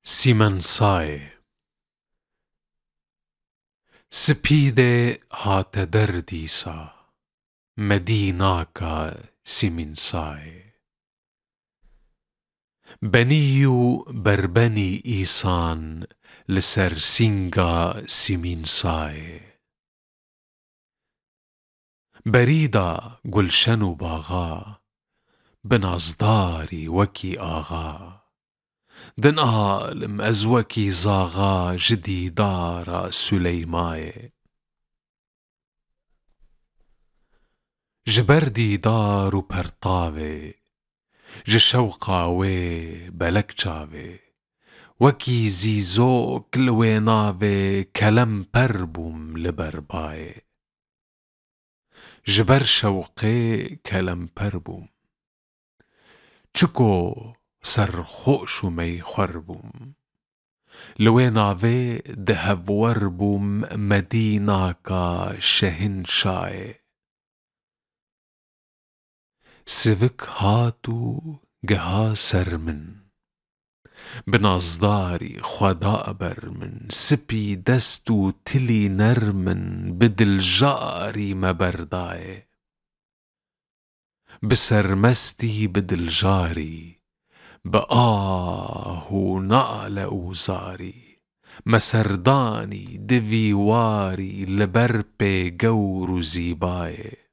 سیمنسای سپیده هات دردیسا مدیناکا سیمنسای بنیو بربني إيسان لسرسينغا سيمينساي بريدا گلشن باغا بنازداري وكي آغا دنقال مأزوكي زاغا جدي دارا سليماي جبردي دارو پرتاوي جشوقاوي بلكچاوي وكي زيزو كلويناوي كلم پربوم لبرباي جبر شوقي كلم پربوم چكو سرخوش مي خربوم لويناوي دهب وربوم مديناكا شهنشاي سفك هاتو جها سرمن بنازداري خدا برمن سبي دستو تلي نرمن بدل جاري مبرداي بسرمستي بدل جاري بآهو نقل أوزاري مسرداني دفيواري لبربي جورو زيباي